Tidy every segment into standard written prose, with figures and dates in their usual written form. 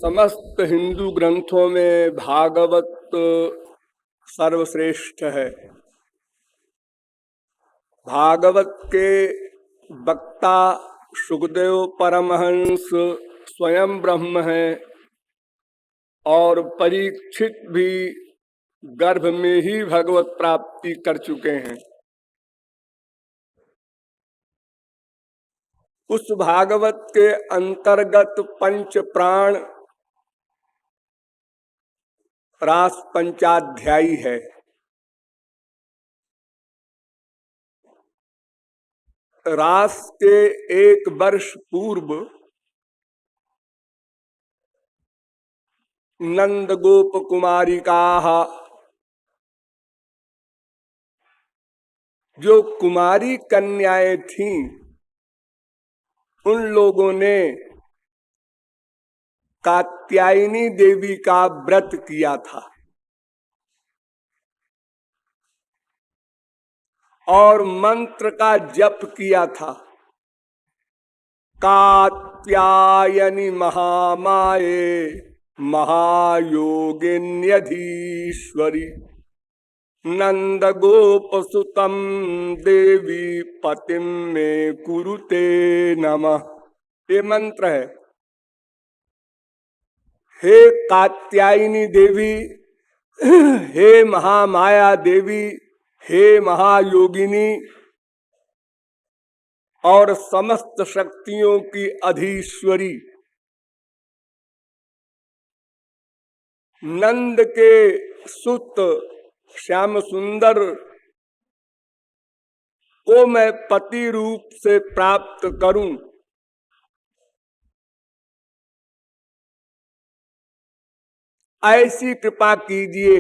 समस्त हिंदू ग्रंथों में भागवत सर्वश्रेष्ठ है। भागवत के वक्ता सुखदेव परमहंस स्वयं ब्रह्म हैं और परीक्षित भी गर्भ में ही भगवत प्राप्ति कर चुके हैं। उस भागवत के अंतर्गत पंच प्राण रास पंचाध्यायी है। रास के एक वर्ष पूर्व नंद गोप कुमारिका जो कुमारी कन्याएं थीं, उन लोगों ने कात्यायनी देवी का व्रत किया था और मंत्र का जप किया था। कात्यायनी महामाये महायोगिन्यधीश्वरी नंद गोप सुतम देवी पतिम में कुरुते नमः। ये मंत्र है। हे कात्यायनी देवी, हे महामाया देवी, हे महायोगिनी और समस्त शक्तियों की अधीश्वरी, नंद के सुत श्याम सुंदर को मैं पति रूप से प्राप्त करूं, ऐसी कृपा कीजिए,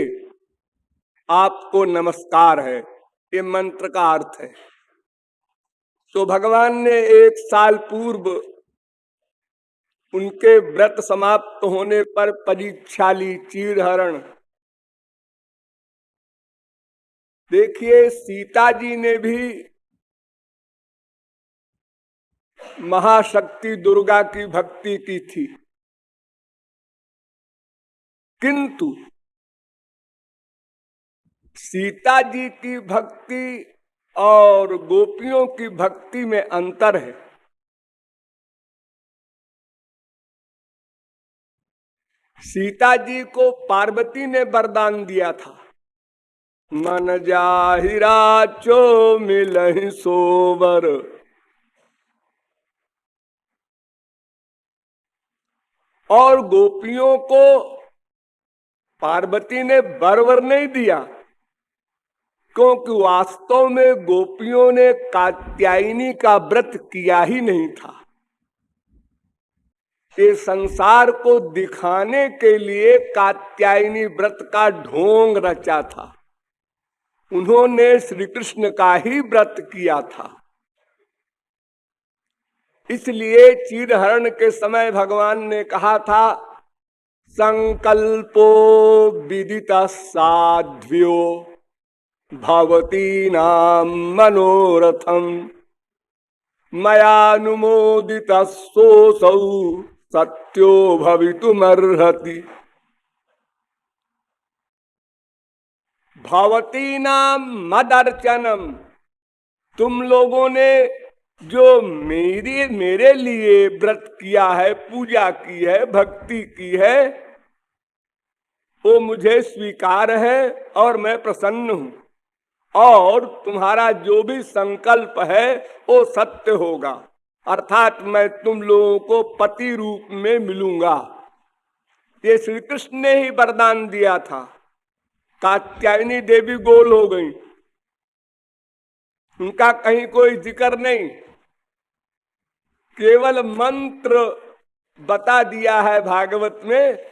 आपको नमस्कार है। ये मंत्र का अर्थ है। तो भगवान ने 1 साल पूर्व उनके व्रत समाप्त होने पर परीक्षा ली, चीरहरण। देखिए, सीता जी ने भी महाशक्ति दुर्गा की भक्ति की थी, किंतु सीता जी की भक्ति और गोपियों की भक्ति में अंतर है। सीता जी को पार्वती ने वरदान दिया था, मन जाहिरा चो मिलहि सोवर। और गोपियों को पार्वती ने वर नहीं दिया, क्योंकि वास्तव में गोपियों ने कात्यायनी का व्रत किया ही नहीं था। ये संसार को दिखाने के लिए कात्यायनी व्रत का ढोंग रचा था। उन्होंने श्री कृष्ण का ही व्रत किया था। इसलिए चीरहरण के समय भगवान ने कहा था, संकल्पो विदित साध्यो भवती नाम मनोरथम मयानुमोदित सोसौ सत्यो भवितुमर्हति। भवती नाम मदर्चनम, तुम लोगों ने जो मेरे लिए व्रत किया है, पूजा की है, भक्ति की है, वो मुझे स्वीकार है और मैं प्रसन्न हूं। और तुम्हारा जो भी संकल्प है वो सत्य होगा, अर्थात मैं तुम लोगों को पति रूप में मिलूंगा। ये श्री कृष्ण ने ही वरदान दिया था। कात्यायनी देवी गोल हो गई, उनका कहीं कोई जिक्र नहीं, केवल मंत्र बता दिया है भागवत में।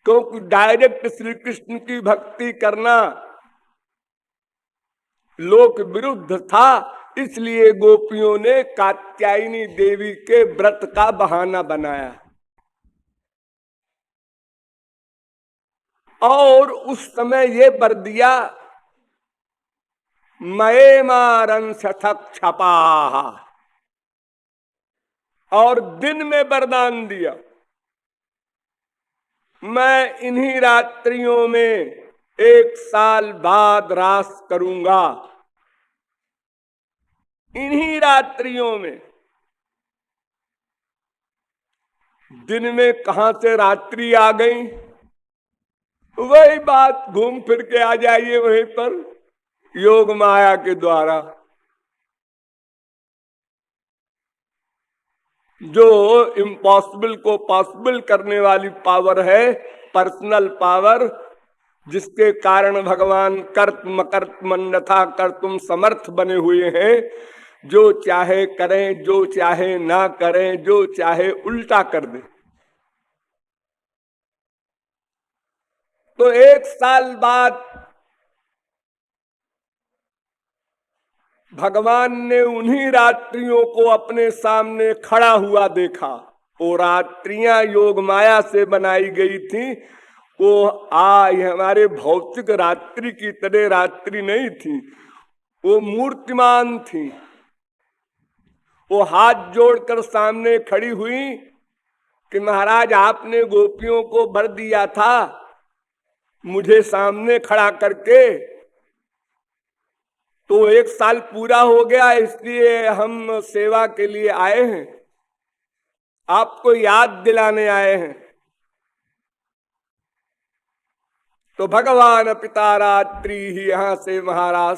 क्योंकि डायरेक्ट श्री कृष्ण की भक्ति करना लोक विरुद्ध था, इसलिए गोपियों ने कात्यायनी देवी के व्रत का बहाना बनाया। और उस समय ये वर दिया, मये मारन शतक छपा, और दिन में वरदान दिया, मैं इन्हीं रात्रियों में 1 साल बाद रास करूंगा। इन्हीं रात्रियों में, दिन में कहां से रात्रि आ गई? वही बात, घूम फिर के आ जाइए वहीं पर, योग माया के द्वारा। जो इम्पॉसिबल को पॉसिबल करने वाली पावर है, पर्सनल पावर, जिसके कारण भगवान कर्म कर्म अन्यथा कर्तुम समर्थ बने हुए हैं। जो चाहे करें, जो चाहे ना करें, जो चाहे उल्टा कर दे। तो 1 साल बाद भगवान ने उन्हीं रात्रियों को अपने सामने खड़ा हुआ देखा। वो रात्रियां योग माया से बनाई गई थी। वो हमारे भौतिक रात्रि की तरह रात्रि नहीं थी, वो मूर्तिमान थी। वो हाथ जोड़कर सामने खड़ी हुई कि महाराज, आपने गोपियों को वर दिया था मुझे सामने खड़ा करके, तो 1 साल पूरा हो गया, इसलिए हम सेवा के लिए आए हैं, आपको याद दिलाने आए हैं। तो भगवान पिता रात्रि ही, यहां से महाराज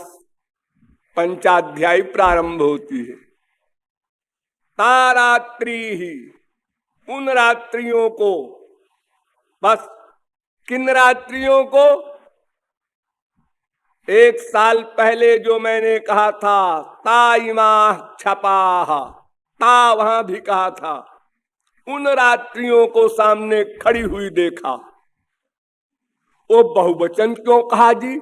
पंचाध्यायी प्रारंभ होती है। तारात्रि ही, उन रात्रियों को, बस किन रात्रियों को? 1 साल पहले जो मैंने कहा था, ताइमा छपा, ता वहां भी कहा था, उन रात्रियों को सामने खड़ी हुई देखा। वो बहुवचन क्यों कहा जी?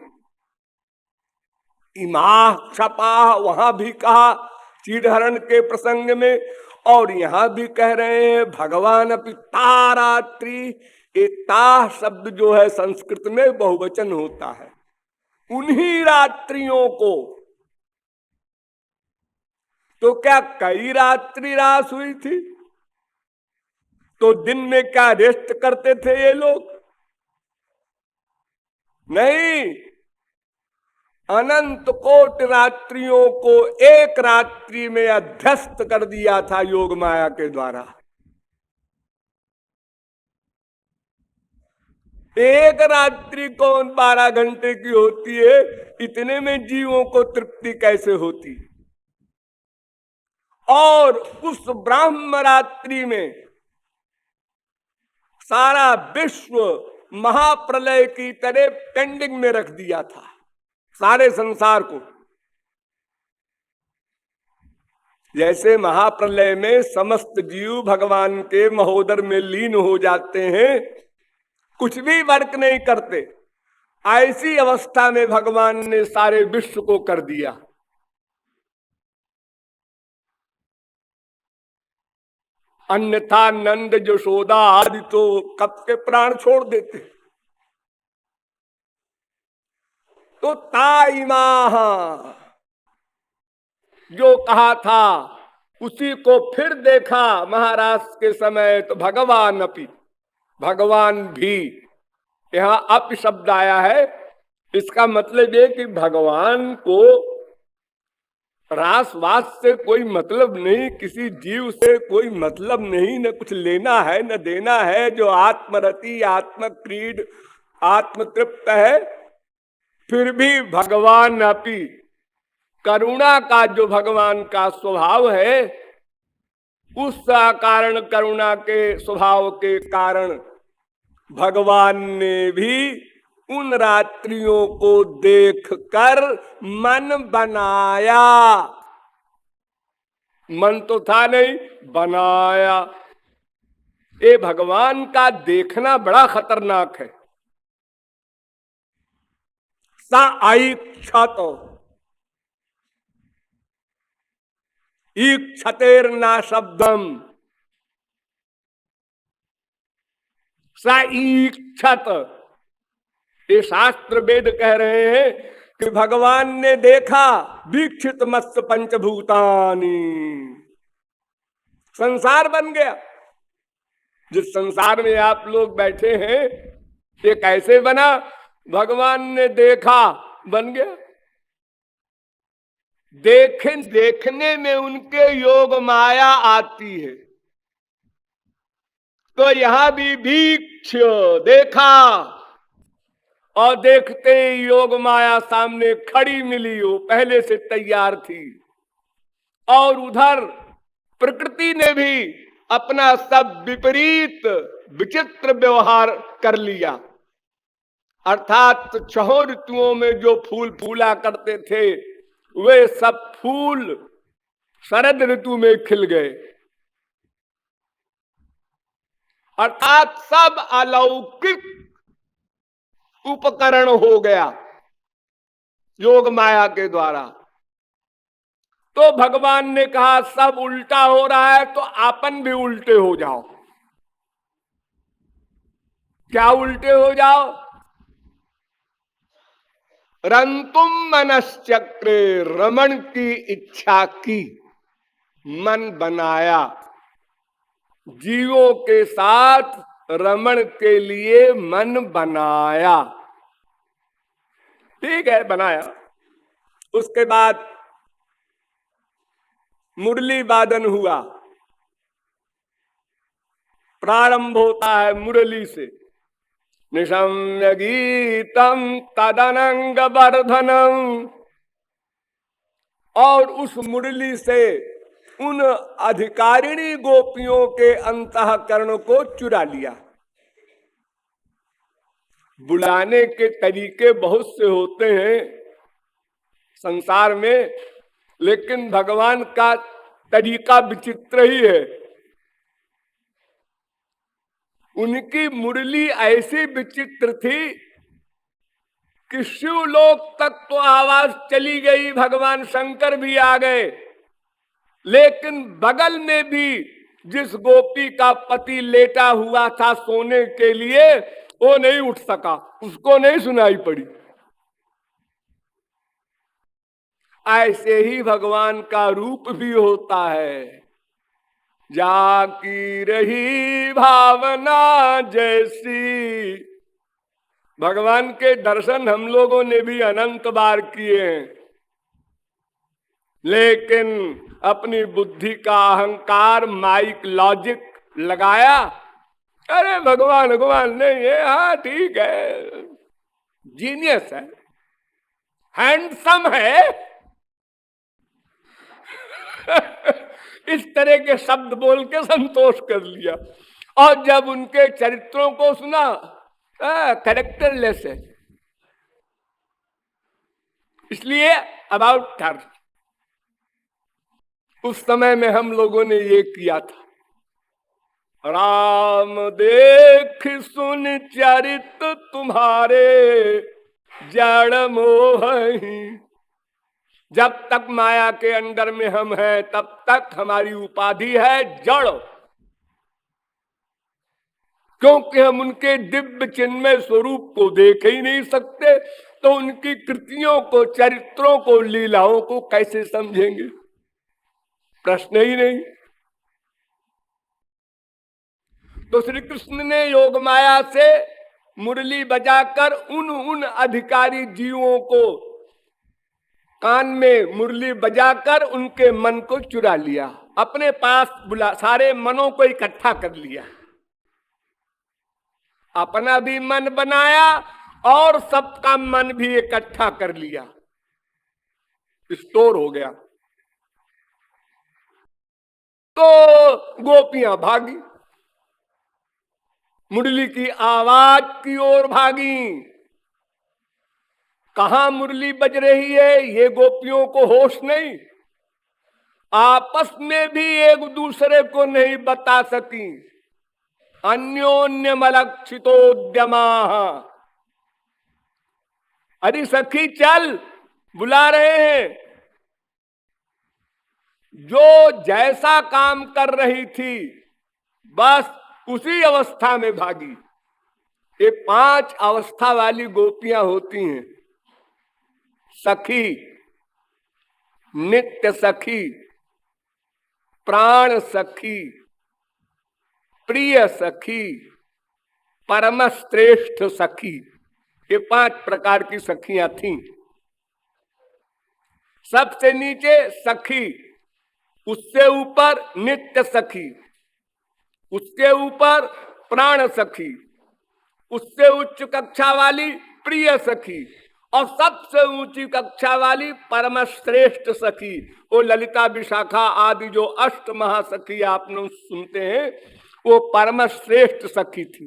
इमा छपा वहां भी कहा चीड़हरण के प्रसंग में, और यहां भी कह रहे हैं भगवान अपि तारात्रि। ये ता शब्द जो है संस्कृत में बहुवचन होता है। उन्हीं रात्रियों को, तो क्या कई रात्रि रास हुई थी? तो दिन में क्या रेस्ट करते थे ये लोग? नहीं, अनंत कोटि रात्रियों को एक रात्रि में अध्यस्त कर दिया था योग माया के द्वारा। एक रात्रि कौन 12 घंटे की होती है? इतने में जीवों को तृप्ति कैसे होती? और उस ब्राह्म रात्रि में सारा विश्व महाप्रलय की तरह पेंडिंग में रख दिया था, सारे संसार को। जैसे महाप्रलय में समस्त जीव भगवान के महोदर में लीन हो जाते हैं, कुछ भी वर्क नहीं करते, ऐसी अवस्था में भगवान ने सारे विश्व को कर दिया। अन्यथा नंद यशोदा आदि तो कब के प्राण छोड़ देते। तो ताइमा जो कहा था उसी को फिर देखा महाराज के समय। तो भगवान अपि, भगवान भी, यहां अप शब्द आया है, इसका मतलब ये कि भगवान को रासवास से कोई मतलब नहीं, किसी जीव से कोई मतलब नहीं, न कुछ लेना है न देना है। जो आत्मरति, आत्मक्रीड, आत्मतृप्त है, फिर भी भगवान अपि, करुणा का जो भगवान का स्वभाव है, उस कारण, करुणा के स्वभाव के कारण भगवान ने भी उन रात्रियों को देखकर मन बनाया। मन तो था नहीं, बनाया। ये भगवान का देखना बड़ा खतरनाक है। सा आईक्षत, ईक्षतेर ना शब्दम, सा ईक्षत। ये शास्त्र वेद कह रहे हैं कि भगवान ने देखा वीक्षित मत्स्य पंचभूतानी, संसार बन गया। जिस संसार में आप लोग बैठे हैं ये कैसे बना? भगवान ने देखा, बन गया। देखने में उनके योग माया आती है। तो यहां भी वीक्ष, देखा, और देखते ही योग माया सामने खड़ी मिली, वो पहले से तैयार थी। और उधर प्रकृति ने भी अपना सब विपरीत विचित्र व्यवहार कर लिया। अर्थात छहों ऋतुओं में जो फूल फूला करते थे वे सब फूल शरद ऋतु में खिल गए। अर्थात सब अलौकिक उपकरण हो गया योग माया के द्वारा। तो भगवान ने कहा सब उल्टा हो रहा है तो आपन भी उल्टे हो जाओ। क्या उल्टे हो जाओ? रंतुम मनश्चक्रे, रमण की इच्छा की, मन बनाया, जीवों के साथ रमण के लिए मन बनाया। ठीक है, बनाया। उसके बाद मुरली वादन हुआ। प्रारंभ होता है मुरली से। निशम्य गीतम तदनंग वर्धनम, और उस मुरली से उन अधिकारिणी गोपियों के अंतःकरण को चुरा लिया। बुलाने के तरीके बहुत से होते हैं संसार में, लेकिन भगवान का तरीका विचित्र ही है। उनकी मुरली ऐसी विचित्र थी कि शिवलोक तक तो आवाज चली गई, भगवान शंकर भी आ गए, लेकिन बगल में भी जिस गोपी का पति लेटा हुआ था सोने के लिए वो नहीं उठ सका, उसको नहीं सुनाई पड़ी। ऐसे ही भगवान का रूप भी होता है। जाकी रही भावना जैसी। भगवान के दर्शन हम लोगों ने भी अनंत बार किए हैं, लेकिन अपनी बुद्धि का अहंकार, माइक लॉजिक लगाया, अरे भगवान भगवान नहीं है, हाँ ठीक है, जीनियस है, हैंडसम है इस तरह के शब्द बोल के संतोष कर लिया। और जब उनके चरित्रों को सुना, कैरेक्टरलेस है, इसलिए अबाउट हर। उस समय में हम लोगों ने ये किया था, राम देख सुन चरित तुम्हारे जड़ मोहि। जब तक माया के अंडर में हम हैं तब तक हमारी उपाधि है जड़, क्योंकि हम उनके दिव्य चिन्मय स्वरूप को देख ही नहीं सकते, तो उनकी कृतियों को, चरित्रों को, लीलाओं को कैसे समझेंगे? प्रश्न ही नहीं। तो श्री कृष्ण ने योग माया से मुरली बजाकर उन अधिकारी जीवों को कान में मुरली बजाकर उनके मन को चुरा लिया, अपने पास बुला, सारे मनों को इकट्ठा कर लिया, अपना भी मन बनाया और सबका मन भी इकट्ठा कर लिया, स्टोर हो गया। तो गोपियां भागी, मुरली की आवाज की ओर भागी। कहां मुरली बज रही है ये गोपियों को होश नहीं, आपस में भी एक दूसरे को नहीं बता सकी। अन्योन्यमलक्षितोद्यमा, अरे सखी चल, बुला रहे हैं। जो जैसा काम कर रही थी बस उसी अवस्था में भागी। ये 5 अवस्था वाली गोपियां होती हैं, सखी, नित्य सखी, प्राण सखी, प्रिय सखी, परम श्रेष्ठ सखी, ये 5 प्रकार की सखियां थीं। सबसे नीचे सखी, उससे ऊपर नित्य सखी, उसके ऊपर प्राण सखी, उससे उच्च कक्षा वाली प्रिय सखी, और सबसे ऊंची कक्षा वाली परम श्रेष्ठ सखी, वो ललिता विशाखा आदि जो अष्ट महासखी आप लोग सुनते हैं, वो परम श्रेष्ठ सखी थी।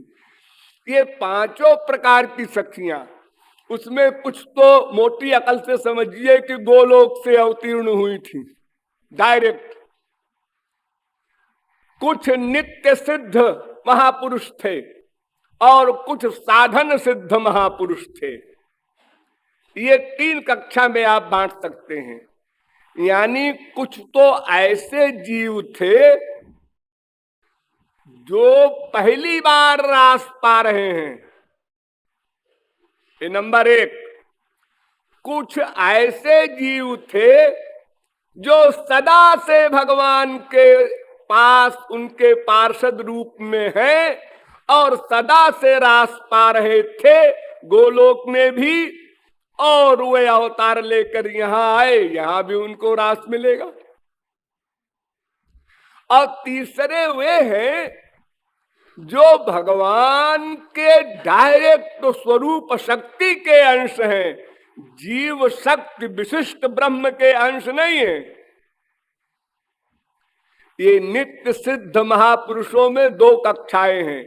ये 5 प्रकार की सखियां, उसमें कुछ तो मोटी अकल से समझिए कि गोलोक से अवतीर्ण हुई थी डायरेक्ट, कुछ नित्य सिद्ध महापुरुष थे और कुछ साधन सिद्ध महापुरुष थे। ये 3 कक्षा में आप बांट सकते हैं। यानी कुछ तो ऐसे जीव थे जो पहली बार रास पा रहे हैं, ये नंबर 1। कुछ ऐसे जीव थे जो सदा से भगवान के पास उनके पार्षद रूप में हैं और सदा से रास पा रहे थे गोलोक में भी, और वे अवतार लेकर यहां आए, यहां भी उनको रास मिलेगा। और तीसरे वे हैं जो भगवान के डायरेक्ट स्वरूप शक्ति के अंश हैं, जीव शक्ति विशिष्ट ब्रह्म के अंश नहीं है। ये नित्य सिद्ध महापुरुषों में 2 कक्षाएं हैं।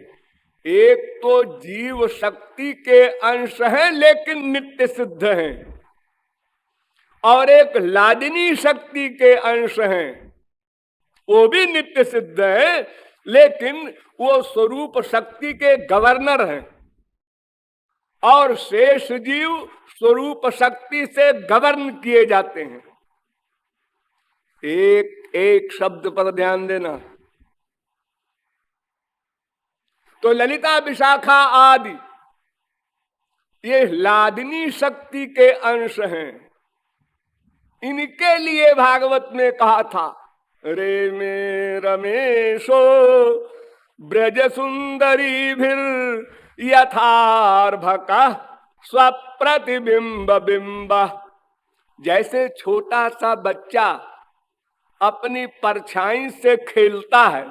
एक तो जीव शक्ति के अंश हैं लेकिन नित्य सिद्ध हैं, और एक लादिनी शक्ति के अंश हैं, वो भी नित्य सिद्ध है लेकिन वो स्वरूप शक्ति के गवर्नर हैं, और शेष जीव स्वरूप शक्ति से गवर्न किए जाते हैं। एक एक शब्द पर ध्यान देना। तो ललिता विशाखा आदि ये लादिनी शक्ति के अंश हैं। इनके लिए भागवत में कहा था, रे में रमेशो ब्रज सुंदरी भीर यथार्भका स्वप्रतिबिंब बिंब। जैसे छोटा सा बच्चा अपनी परछाई से खेलता है,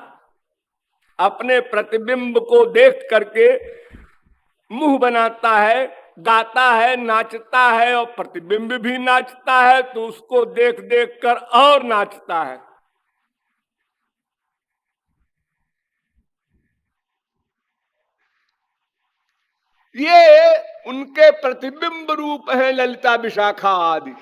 अपने प्रतिबिंब को देख करके मुंह बनाता है, गाता है, नाचता है, और प्रतिबिंब भी नाचता है तो उसको देख देख कर और नाचता है। ये उनके प्रतिबिंब रूप हैं ललिता विशाखा आदि।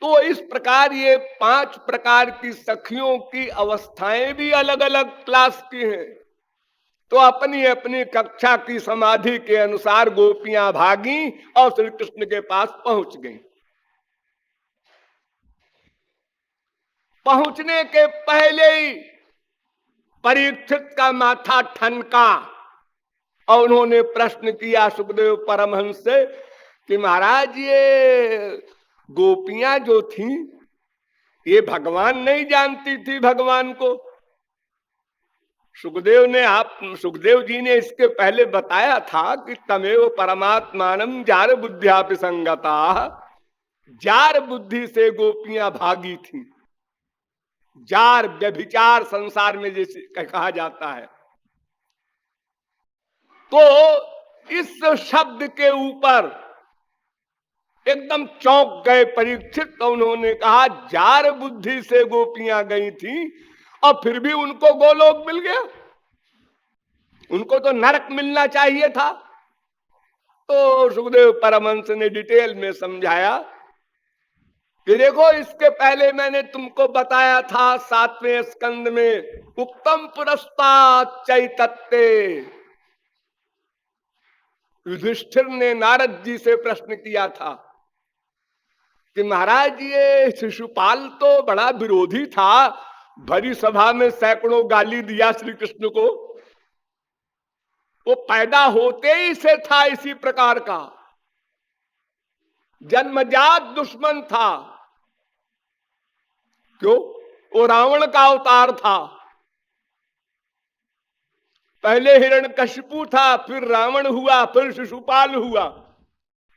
तो इस प्रकार ये 5 प्रकार की सखियों की अवस्थाएं भी अलग अलग क्लास की हैं। तो अपनी अपनी कक्षा की समाधि के अनुसार गोपियां भागी और श्री कृष्ण के पास पहुंच गईं। पहुंचने के पहले ही परीक्षित का माथा ठनका और उन्होंने प्रश्न किया सुखदेव परमहंस से कि महाराज ये गोपियां जो थी ये भगवान नहीं जानती थी भगवान को। सुखदेव जी ने इसके पहले बताया था कि तमेव परमात्मानम जार बुद्धिया संगता। जार बुद्धि से गोपियां भागी थी। जार व्यभिचार संसार में जैसे कहा जाता है। तो इस शब्द के ऊपर एकदम चौंक गए परीक्षित। तो उन्होंने कहा जार बुद्धि से गोपियां गई थी और फिर भी उनको गोलोक मिल गया, उनको तो नरक मिलना चाहिए था। तो सुखदेव परमहंस ने डिटेल में समझाया कि देखो इसके पहले मैंने तुमको बताया था 7वें स्कंद में उत्तम पुरस्तात् चैतत्ते। युधिष्ठिर ने नारद जी से प्रश्न किया था कि महाराज ये शिशुपाल तो बड़ा विरोधी था, भरी सभा में सैकड़ों गाली दिया श्री कृष्ण को। वो पैदा होते ही से था इसी प्रकार का, जन्मजात दुश्मन था। क्यों? वो रावण का अवतार था। पहले हिरण्यकशिपु था, फिर रावण हुआ, फिर शिशुपाल हुआ।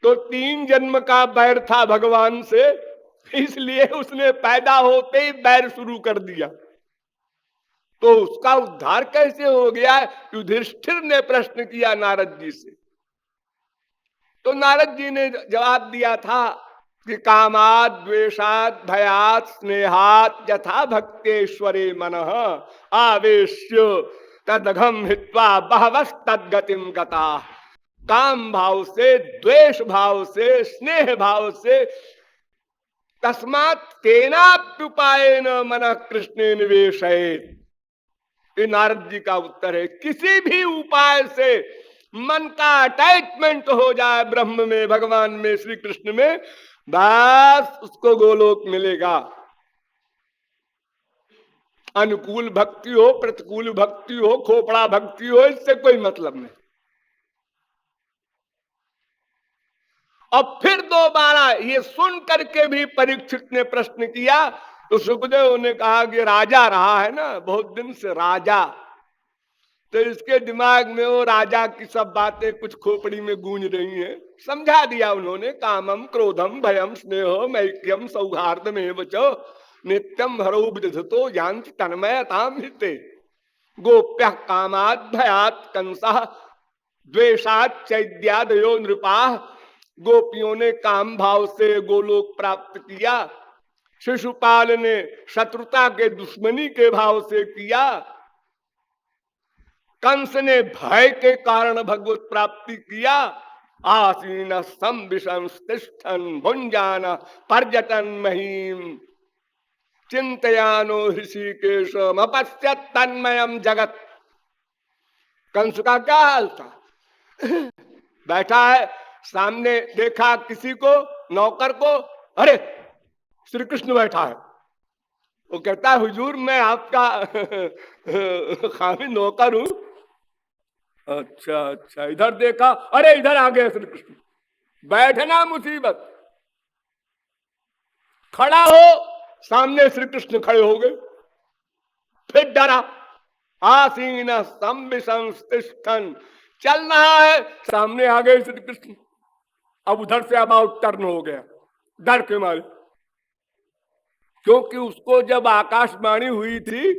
तो 3 जन्म का बैर था भगवान से, इसलिए उसने पैदा होते ही बैर शुरू कर दिया। तो उसका उद्धार कैसे हो गया? युधिष्ठिर ने प्रश्न किया नारद जी से। तो नारद जी ने जवाब दिया था कि कामाद द्वेषाद भयात स्नेहात यथा भक्तेश्वरे मनः आवेश्य तदघम हित्वा बहवस तद्गतिम गता। काम भाव से, द्वेष भाव से, स्नेह भाव से, तस्मात् तेनाप्युपायेन मनः कृष्णे निवेशयेत्। ये नारद जी का उत्तर है। किसी भी उपाय से मन का अटैचमेंट हो जाए ब्रह्म में, भगवान में, श्री कृष्ण में, बस उसको गोलोक मिलेगा। अनुकूल भक्ति हो, प्रतिकूल भक्ति हो, खोपड़ा भक्ति हो, इससे कोई मतलब नहीं। अब फिर दोबारा ये सुन करके भी परीक्षित ने प्रश्न किया। तो सुखदेव ने कहा कि राजा रहा है ना बहुत दिन से, राजा, तो इसके दिमाग में वो राजा की सब बातें कुछ खोपड़ी में गूंज रही हैं। समझा दिया उन्होंने। कामम क्रोधम भयम स्नेहो मैक्यम सौहार्द में बचो नित्यम हरो विदधतो जानति तन्मयताम हिते गोप्य कामाद भयात कंसा द्वेषात चैद्यादयो नृपा। गोपियों ने काम भाव से गोलोक प्राप्त किया, शिशुपाल ने शत्रुता के दुश्मनी के भाव से किया, कंस ने भय के कारण भगवत प्राप्ति किया। आसीन सम विषंस्तिष्ठन भुंजान पर्यटन महीम चिंतयानो ऋषिकेश अपश्यत तन्मयम जगत। कंस का क्या हाल था? बैठा है, सामने देखा किसी को, नौकर को, अरे श्री कृष्ण बैठा है। वो कहता है हुजूर मैं आपका खामी नौकर हूं। अच्छा अच्छा, इधर देखा, अरे इधर आ गए श्री कृष्ण। बैठना मुसीबत। खड़ा हो, सामने श्री कृष्ण खड़े हो गए। फिर डरा। आसीन संविशंस्तिष्ठन, चल रहा है, सामने आ गए श्री कृष्ण। अब उधर से अबाउट टर्न हो गया डर के मारे, क्योंकि उसको जब आकाशवाणी हुई थी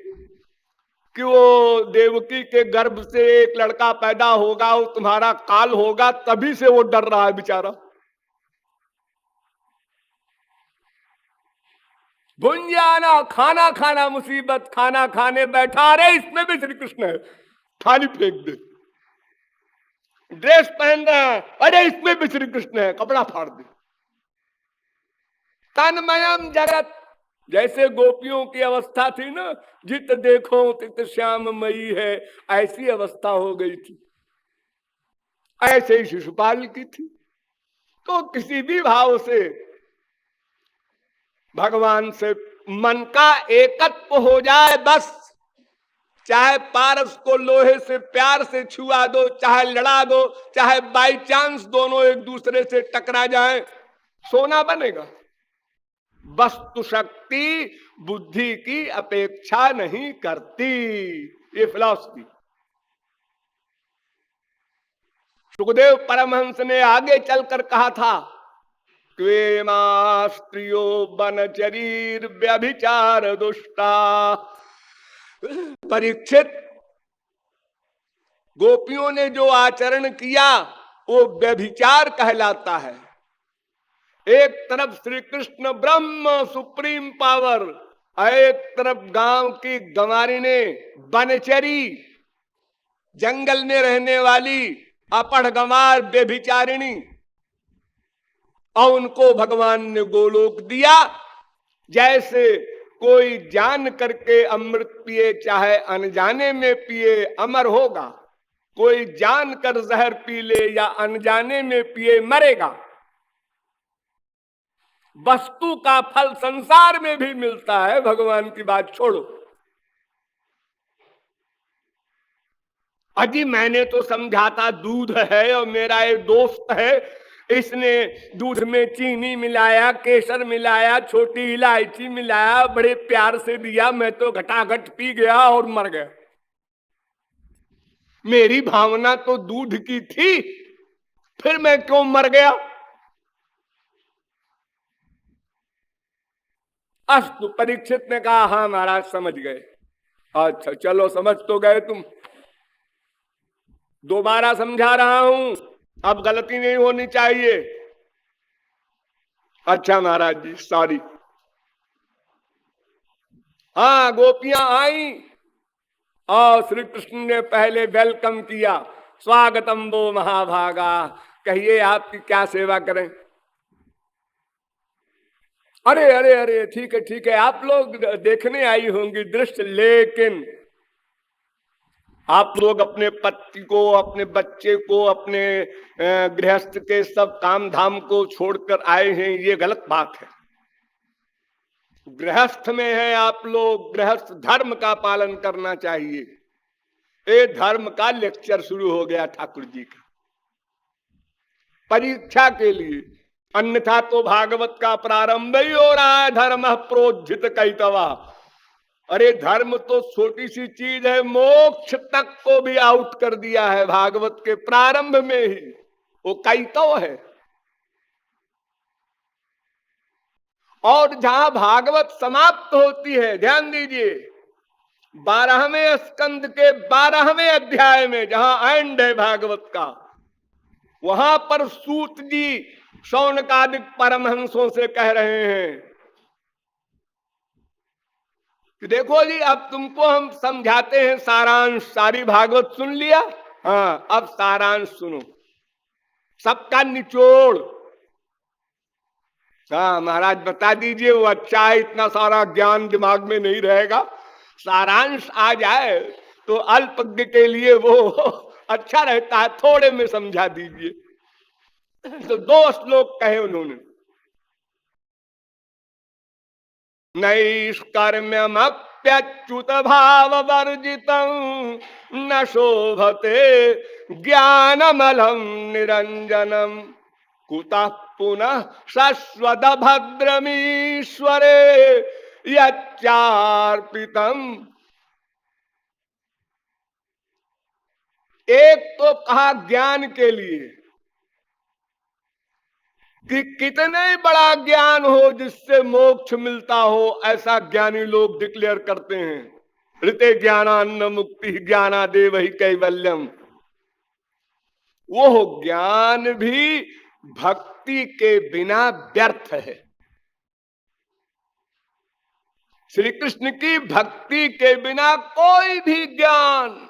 कि वो देवकी के गर्भ से एक लड़का पैदा होगा, वो तुम्हारा काल होगा, तभी से वो डर रहा है बेचारा। भुंजाना, खाना खाना मुसीबत, खाना खाने बैठा, अरे इसमें भी श्री कृष्ण है, थाली फेंक दे। ड्रेस पहन रहा है, अरे इसमें भी श्री कृष्ण है, कपड़ा फाड़ दे। तन्मयम जगत, जैसे गोपियों की अवस्था थी ना, जित देखो तित श्याम मई है, ऐसी अवस्था हो गई थी। ऐसे ही शिशुपाल की थी। तो किसी भी भाव से भगवान से मन का एकत्व हो जाए बस। चाहे पारस को लोहे से प्यार से छुआ दो, चाहे लड़ा दो, चाहे बाई चांस दोनों एक दूसरे से टकरा जाएं, सोना बनेगा। वस्तु शक्ति बुद्धि की अपेक्षा नहीं करती, ये फिलॉसफी। सुखदेव परमहंस ने आगे चलकर कहा था, त्वेमा स्त्रियो बनचरीर व्यभिचार दुष्टा। परीक्षित, गोपियों ने जो आचरण किया वो व्यभिचार कहलाता है। एक तरफ श्री कृष्ण ब्रह्म सुप्रीम पावर, एक तरफ गांव की गंवारी ने, बनचरी जंगल में रहने वाली अपढ़ गंवार व्यभिचारिणी, और उनको भगवान ने गोलोक दिया। जैसे कोई जान करके अमृत पिए चाहे अनजाने में पिए अमर होगा, कोई जान कर जहर पी ले या अनजाने में पिए मरेगा। वस्तु का फल संसार में भी मिलता है, भगवान की बात छोड़ो। अजी मैंने तो समझा था दूध है और मेरा एक दोस्त है, इसने दूध में चीनी मिलाया, केसर मिलाया, छोटी इलायची मिलाया, बड़े प्यार से दिया, मैं तो घटाघट पी गया और मर गया। मेरी भावना तो दूध की थी, फिर मैं क्यों मर गया? अस्तु, परीक्षित ने कहा, हाँ महाराज समझ गए। अच्छा चलो, समझ तो गए तुम, दोबारा समझा रहा हूं, अब गलती नहीं होनी चाहिए। अच्छा महाराज जी, सॉरी। हाँ, गोपियां आई और श्री कृष्ण ने पहले वेलकम किया, स्वागतम वो महाभागा, कहिए आपकी क्या सेवा करें। अरे अरे अरे, ठीक है ठीक है, आप लोग देखने आई होंगी दृश्य, लेकिन आप लोग अपने पति को, अपने बच्चे को, अपने गृहस्थ के सब काम धाम को छोड़कर आए हैं, ये गलत बात है। गृहस्थ में है आप लोग, गृहस्थ धर्म का पालन करना चाहिए। ये धर्म का लेक्चर शुरू हो गया ठाकुर जी का, परीक्षा के लिए, अन्यथा तो भागवत का प्रारंभ ही हो रहा है, धर्म प्रोज्झित कैतवा। अरे धर्म तो छोटी सी चीज है, मोक्ष तक को भी आउट कर दिया है भागवत के प्रारंभ में ही, वो कैतव है। और जहां भागवत समाप्त होती है, ध्यान दीजिए, 12वें स्कंद के 12वें अध्याय में जहां एंड है भागवत का, वहां पर सूत जी शौनकादिक परमहंसों से कह रहे हैं कि देखो जी, अब तुमको हम समझाते हैं सारांश, सारी भागवत सुन लिया, हाँ अब सारांश सुनो, सबका निचोड़। हाँ महाराज बता दीजिए, वो अच्छा है, इतना सारा ज्ञान दिमाग में नहीं रहेगा, सारांश आ जाए तो अल्पज्ञ के लिए वो अच्छा रहता है, थोड़े में समझा दीजिए। तो 2 श्लोक कहे उन्होंने, नैष्कर्म्यमप्यच्युत भाव वर्जितं न शोभते ज्ञानमलं निरंजनम कुतः पुनः शश्वत भद्रमीश्वरे यच्चार्पितम्। एक तो कहा ज्ञान के लिए कि कितने बड़ा ज्ञान हो जिससे मोक्ष मिलता हो, ऐसा ज्ञानी लोग डिक्लेयर करते हैं, ऋते ज्ञानान्न मुक्ति ज्ञानादेव ही कैवल्यम। वो ज्ञान भी भक्ति के बिना व्यर्थ है। श्री कृष्ण की भक्ति के बिना कोई भी ज्ञान,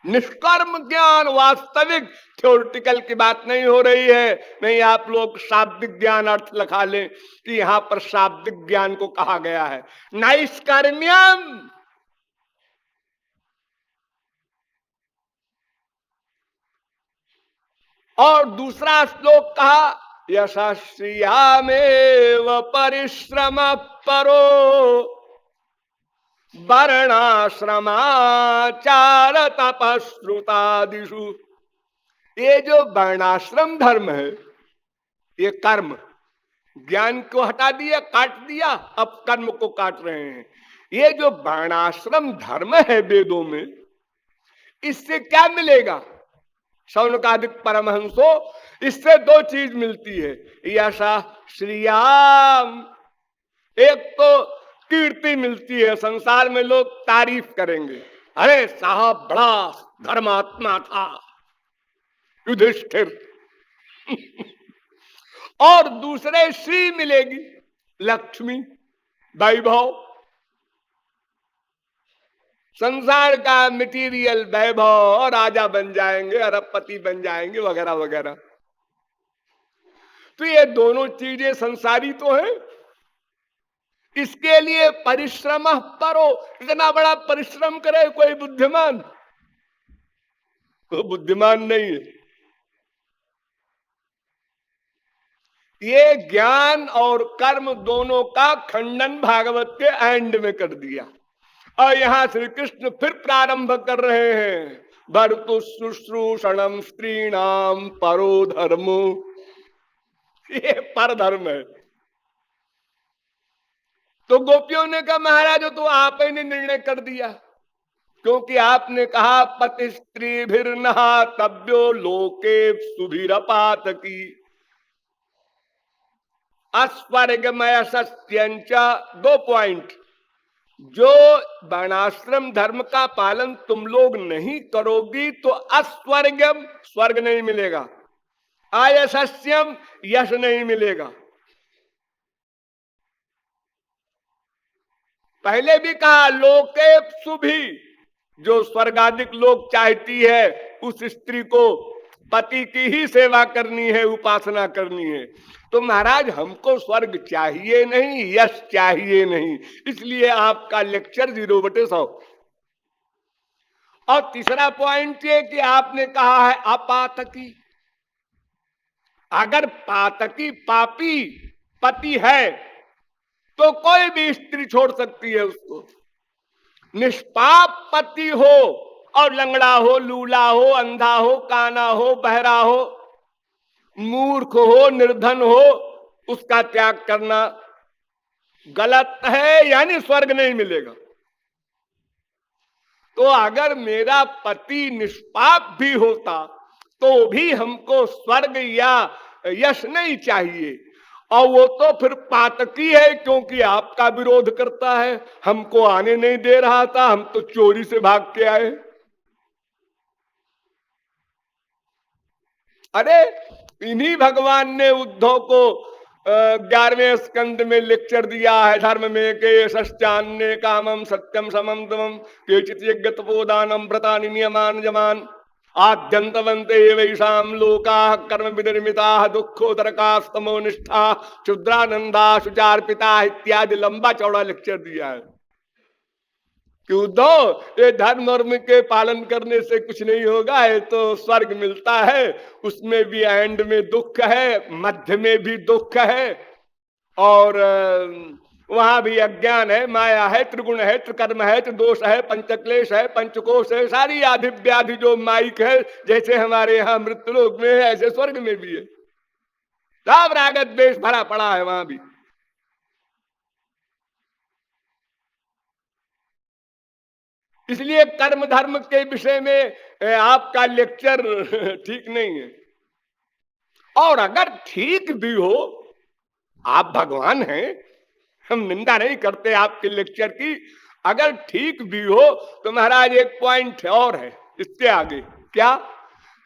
निष्कर्म ज्ञान, वास्तविक थ्योरिटिकल की बात नहीं हो रही है। नहीं, आप लोग शाब्दिक ज्ञान अर्थ लगा लें कि यहां पर शाब्दिक ज्ञान को कहा गया है नैष्कर्म्यम। और दूसरा श्लोक कहा यशस्यामेव परिश्रम परो वर्णाश्रमाचार तपश्रुतादिषु। ये जो वर्णाश्रम धर्म है, ये कर्म, ज्ञान को हटा दिया, काट दिया, अब कर्म को काट रहे हैं। ये जो वर्णाश्रम धर्म है वेदों में, इससे क्या मिलेगा शौनकादिक परमहंसो? इससे 2 चीज मिलती है, यशा श्रियाम, एक तो कीर्ति मिलती है, संसार में लोग तारीफ करेंगे, अरे साहब बड़ा धर्मात्मा था युधिष्ठिर। और दूसरे श्री मिलेगी, लक्ष्मी, वैभव, संसार का मटेरियल वैभव, राजा बन जाएंगे, अरबपति बन जाएंगे, वगैरह वगैरह। तो ये दोनों चीजें संसारी तो है, इसके लिए परिश्रम करो। इतना बड़ा परिश्रम करे कोई बुद्धिमान? वो बुद्धिमान नहीं है। ये ज्ञान और कर्म दोनों का खंडन भागवत के एंड में कर दिया, और यहां श्री कृष्ण फिर प्रारंभ कर रहे हैं भर्तु शुश्रूषणम स्त्रीणाम परो धर्मो, ये पर धर्म है। तो गोपियों ने कहा महाराज तो आप ही ने निर्णय कर दिया, क्योंकि आपने कहा पति स्त्री भीर नहा तब्यो लोके सुधीरपात की अस्वर्गमय सस्यंच। दो पॉइंट, जो वर्णाश्रम धर्म का पालन तुम लोग नहीं करोगी तो अस्वर्गम स्वर्ग नहीं मिलेगा, आयशस्यम यश नहीं मिलेगा। पहले भी कहा लोके सुभी, जो स्वर्गाधिक लोग चाहती है उस स्त्री को पति की ही सेवा करनी है, उपासना करनी है। तो महाराज हमको स्वर्ग चाहिए नहीं, यश चाहिए नहीं, इसलिए आपका लेक्चर 0/100। और तीसरा पॉइंट ये कि आपने कहा है अपातकी, अगर पातकी पापी पति है तो कोई भी स्त्री छोड़ सकती है उसको। निष्पाप पति हो और लंगड़ा हो, लूला हो, अंधा हो, काना हो, बहरा हो, मूर्ख हो, निर्धन हो, उसका त्याग करना गलत है, यानी स्वर्ग नहीं मिलेगा। तो अगर मेरा पति निष्पाप भी होता तो भी हमको स्वर्ग या यश नहीं चाहिए, और वो तो फिर पातकी है क्योंकि आपका विरोध करता है, हमको आने नहीं दे रहा था, हम तो चोरी से भाग के आए। अरे इन्हीं भगवान ने उद्धव को 11वें स्कंद में लेक्चर दिया है, धर्म में के सश्चान्य कामम सत्यम समम दमम केचित यज्ञ तपोदानम व्रतानि नियमान जमान आद्यंतवंते वैषाम लोका कर्म विनिर्मिता दुखोदरकास्तमो निष्ठा क्षुद्रानंदा सुचार्पिता इत्यादि लंबा चौड़ा लेक्चर दिया है कि उद्धव ये धर्म वर्म के पालन करने से कुछ नहीं होगा, ये तो स्वर्ग मिलता है, उसमें भी एंड में दुख है, मध्य में भी दुख है, और वहां भी अज्ञान है, माया है, त्रिगुण है, त्रिकर्म है, त्रिदोष है, पंचक्लेश है, पंचकोश है, सारी आधि व्याधि जो माइक है, जैसे हमारे यहाँ मृत्यु लोक में है ऐसे स्वर्ग में भी है, सब रागत द्वेष भरा पड़ा है वहां भी। इसलिए कर्म धर्म के विषय में आपका लेक्चर ठीक नहीं है। और अगर ठीक भी हो, आप भगवान हैं, हम निंदा नहीं करते आपके लेक्चर की, अगर ठीक भी हो तो महाराज एक पॉइंट और है इसके आगे, क्या?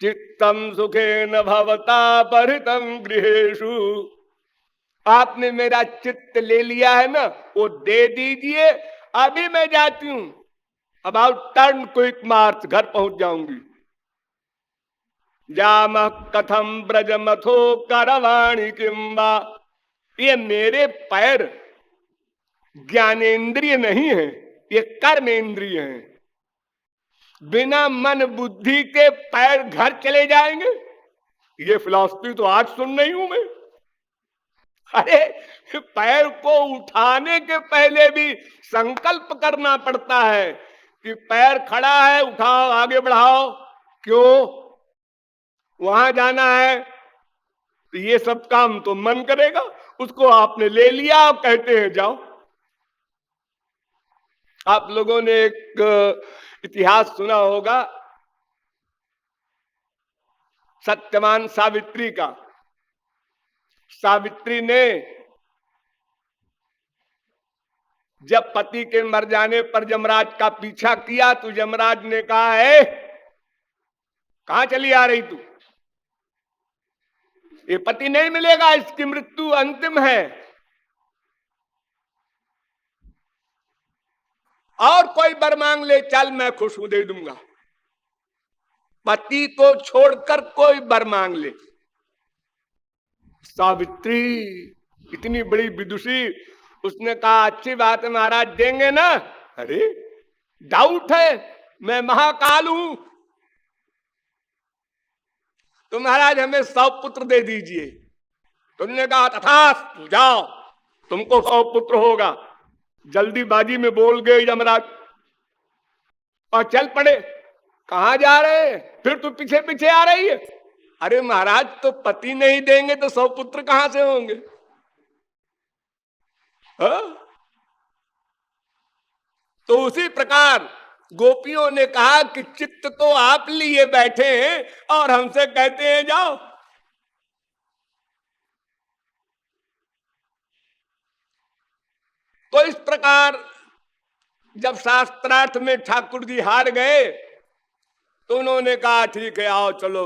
चित्तम सुखे न भवता परितम गृहेषु, आपने मेरा चित्त ले लिया है ना, वो दे दीजिए, अभी मैं जाती हूं, अबाउट टर्न क्विक मार्च, घर पहुंच जाऊंगी। जाम कथम ब्रजमथो करवाणी किंबा, ये मेरे पैर ज्ञानेन्द्रिय नहीं है, ये कर्मेंद्रिय है। बिना मन बुद्धि के पैर घर चले जाएंगे, ये फिलॉसफी तो आज सुन रही हूं मैं। अरे पैर को उठाने के पहले भी संकल्प करना पड़ता है कि पैर खड़ा है, उठाओ, आगे बढ़ाओ, क्यों? वहां जाना है, तो ये सब काम तो मन करेगा, उसको आपने ले लिया, आप कहते हैं जाओ। आप लोगों ने एक इतिहास सुना होगा सत्यवान सावित्री का। सावित्री ने जब पति के मर जाने पर यमराज का पीछा किया तो यमराज ने कहा है कहां चली आ रही तू, ये पति नहीं मिलेगा, इसकी मृत्यु अंतिम है, और कोई वर मांग ले, चल मैं खुश हूं, दे दूंगा। पति को छोड़कर कोई वर मांग ले। सावित्री इतनी बड़ी विदुषी, उसने कहा अच्छी बात है महाराज, देंगे ना? अरे डाउट है, मैं महाकाल हूं, तो महाराज हमें 100 पुत्र दे दीजिए। तुमने कहा तथास्तु, जाओ, तुमको 100 पुत्र होगा। जल्दीबाजी में बोल गए यमराज और चल पड़े। कहां जा रहे हैं? फिर तू पीछे पीछे आ रही है। अरे महाराज, तो पति नहीं देंगे तो 100 पुत्र कहां से होंगे? हा? तो उसी प्रकार गोपियों ने कहा कि चित्त तो आप लिए बैठे हैं और हमसे कहते हैं जाओ। तो इस प्रकार जब शास्त्रार्थ में ठाकुर जी हार गए तो उन्होंने कहा ठीक है आओ चलो।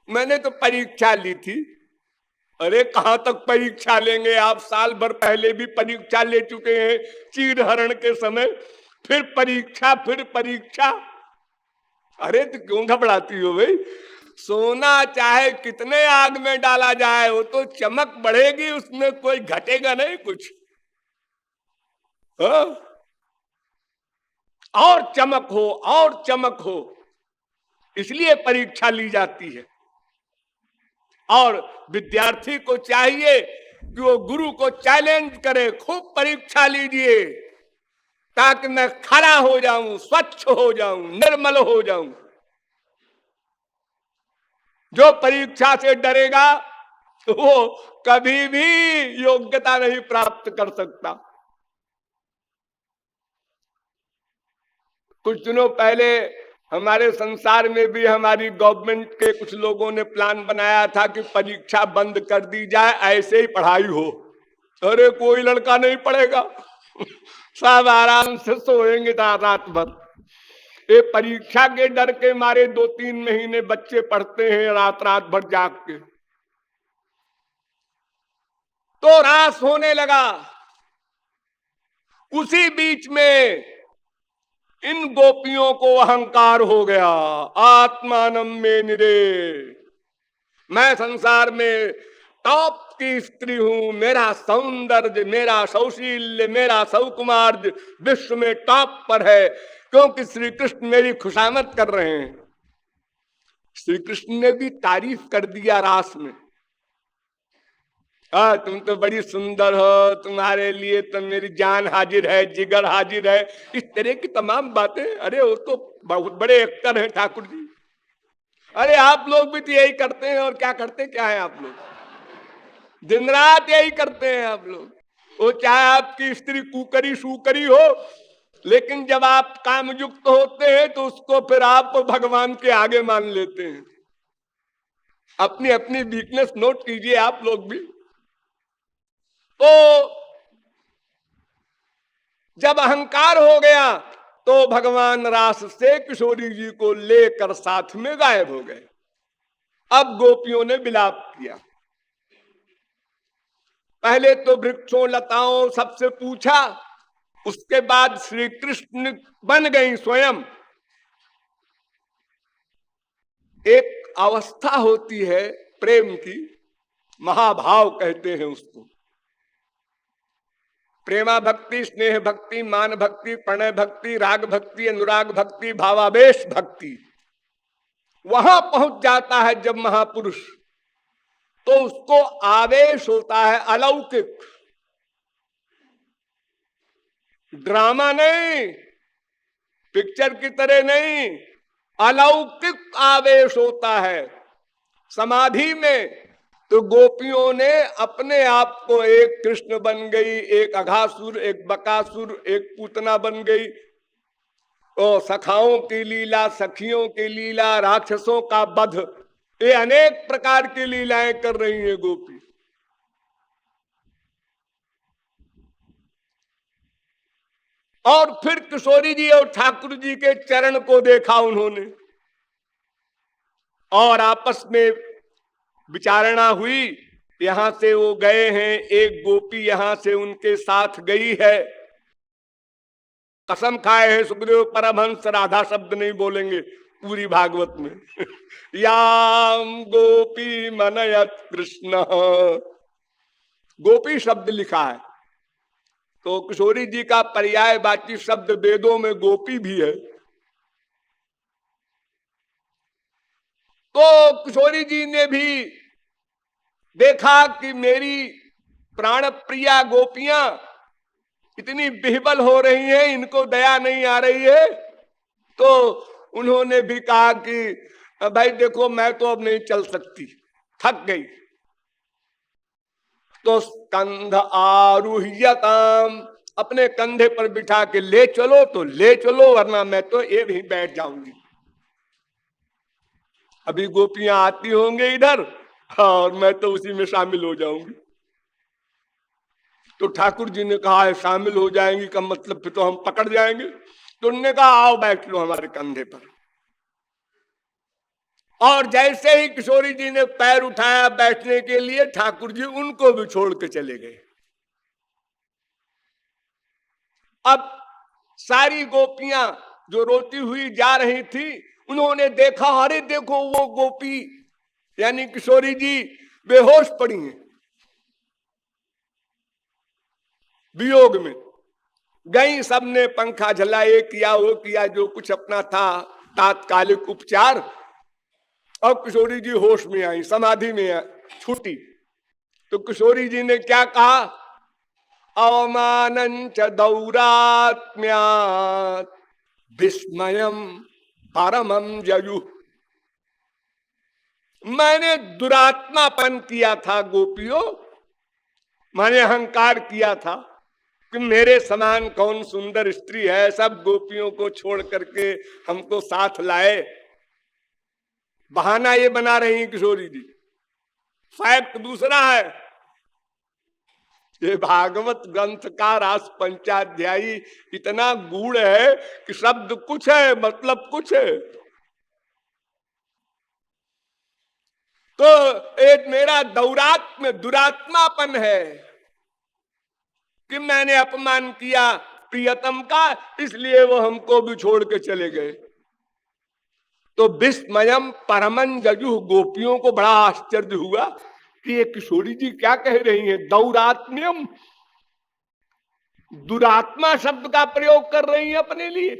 मैंने तो परीक्षा ली थी। अरे कहां तक परीक्षा लेंगे आप? साल भर पहले भी परीक्षा ले चुके हैं चीर हरण के समय, फिर परीक्षा फिर परीक्षा। अरे तो क्यों घबराती हो भाई? सोना चाहे कितने आग में डाला जाए वो तो चमक बढ़ेगी, उसमें कोई घटेगा नहीं कुछ। हाँ? और चमक हो और चमक हो, इसलिए परीक्षा ली जाती है। और विद्यार्थी को चाहिए कि वो गुरु को चैलेंज करे, खूब परीक्षा लीजिए ताकि मैं खरा हो जाऊं, स्वच्छ हो जाऊं, निर्मल हो जाऊं। जो परीक्षा से डरेगा तो वो कभी भी योग्यता नहीं प्राप्त कर सकता। कुछ दिनों पहले हमारे संसार में भी हमारी गवर्नमेंट के कुछ लोगों ने प्लान बनाया था कि परीक्षा बंद कर दी जाए, ऐसे ही पढ़ाई हो। अरे कोई लड़का नहीं पढ़ेगा, सब आराम से सोएंगे रात भर। ये परीक्षा के डर के मारे 2-3 महीने बच्चे पढ़ते हैं रात रात भर जाग के। तो रास होने लगा। उसी बीच में इन गोपियों को अहंकार हो गया। आत्मानम में निरे, मैं संसार में टॉप की स्त्री हूं, मेरा सौंदर्य, मेरा सौशील्य, मेरा सौकुमार्य विश्व में टॉप पर है, क्योंकि श्री कृष्ण मेरी खुशामद कर रहे हैं। श्री कृष्ण ने भी तारीफ कर दिया रास में। तुम तो बड़ी सुंदर हो, तुम्हारे लिए तो मेरी जान हाजिर है, जिगर हाजिर है, इस तरह की तमाम बातें। अरे वो तो बहुत बड़े एक्टर हैं ठाकुर जी। अरे आप लोग भी तो यही करते हैं। और क्या करते क्या है आप लोग? दिन रात यही करते हैं आप लोग। वो चाहे आपकी स्त्री कुकरी सुकरी हो, लेकिन जब आप काम युक्त होते हैं तो उसको फिर आप भगवान के आगे मान लेते हैं। अपनी अपनी वीकनेस नोट कीजिए आप लोग भी। तो जब अहंकार हो गया तो भगवान रास से किशोरी जी को लेकर साथ में गायब हो गए। अब गोपियों ने विलाप किया। पहले तो वृक्षों लताओं सबसे पूछा, उसके बाद श्री कृष्ण बन गई स्वयं। एक अवस्था होती है प्रेम की, महाभाव कहते हैं उसको। प्रेमा भक्ति, स्नेह भक्ति, मान भक्ति, प्रणय भक्ति, राग भक्ति, अनुराग भक्ति, भावावेश भक्ति। वहां पहुंच जाता है जब महापुरुष, तो उसको आवेश होता है अलौकिक। ड्रामा नहीं, पिक्चर की तरह नहीं, अलौकिक आवेश होता है समाधि में। तो गोपियों ने अपने आप को एक कृष्ण बन गई, एक अघासुर, एक बकासुर, एक पूतना बन गई। और सखाओं की लीला, सखियों की लीला, राक्षसों का वध, ये अनेक प्रकार की लीलाएं कर रही हैं गोपी। और फिर किशोरी जी और ठाकुर जी के चरण को देखा उन्होंने, और आपस में विचारणा हुई। यहां से वो गए हैं, एक गोपी यहां से उनके साथ गई है। कसम खाए हैं सुखदेव परमहंस, राधा शब्द नहीं बोलेंगे पूरी भागवत में। याम गोपी मनयत कृष्ण, गोपी शब्द लिखा है। तो किशोरी जी का पर्यायवाची शब्द वेदों में गोपी भी है। तो किशोरी जी ने भी देखा कि मेरी प्राण प्रिया गोपियां इतनी बिहबल हो रही हैं, इनको दया नहीं आ रही है। तो उन्होंने भी कहा कि भाई देखो मैं तो अब नहीं चल सकती, थक गई। तो स्कंध आरुह्यताम, अपने कंधे पर बिठा के ले चलो तो ले चलो, वरना मैं तो ये भी बैठ जाऊंगी। अभी गोपियां आती होंगे इधर और मैं तो उसी में शामिल हो जाऊंगी। तो ठाकुर जी ने कहा है शामिल हो जाएंगी का मतलब फिर तो हम पकड़ जाएंगे। तो उन्होंने कहा आओ बैठ लो हमारे कंधे पर। और जैसे ही किशोरी जी ने पैर उठाया बैठने के लिए, ठाकुर जी उनको भी छोड़ के चले गए। अब सारी गोपियां जो रोती हुई जा रही थी, उन्होंने देखा अरे देखो वो गोपी यानी किशोरी जी बेहोश पड़ी हैं वियोग में। गई, सबने पंखा झलाए, किया वो किया जो कुछ अपना था तात्कालिक उपचार। और किशोरी जी होश में आई, समाधि में छूटी। तो किशोरी जी ने क्या कहा, अवमानंच दौरात्म्यात् विस्मयम परमं जयु। मैंने दुरात्मापन किया था गोपियों, मैंने अहंकार किया था कि मेरे समान कौन सुंदर स्त्री है, सब गोपियों को छोड़ करके हमको साथ लाए। बहाना ये बना रही किशोरी जी, फैक्ट दूसरा है। ये भागवत ग्रंथ का रास पंचाध्यायी इतना गूढ़ है कि शब्द कुछ है मतलब कुछ है। तो एक मेरा दौरात्म्य दुरात्मापन है कि मैंने अपमान किया प्रियतम का, इसलिए वो हमको भी छोड़ के चले गए। तो विस्मयम परमन जजु, गोपियों को बड़ा आश्चर्य हुआ कि ये किशोरी जी क्या कह रही हैं, दौरात्म्यम, दुरात्मा शब्द का प्रयोग कर रही हैं अपने लिए।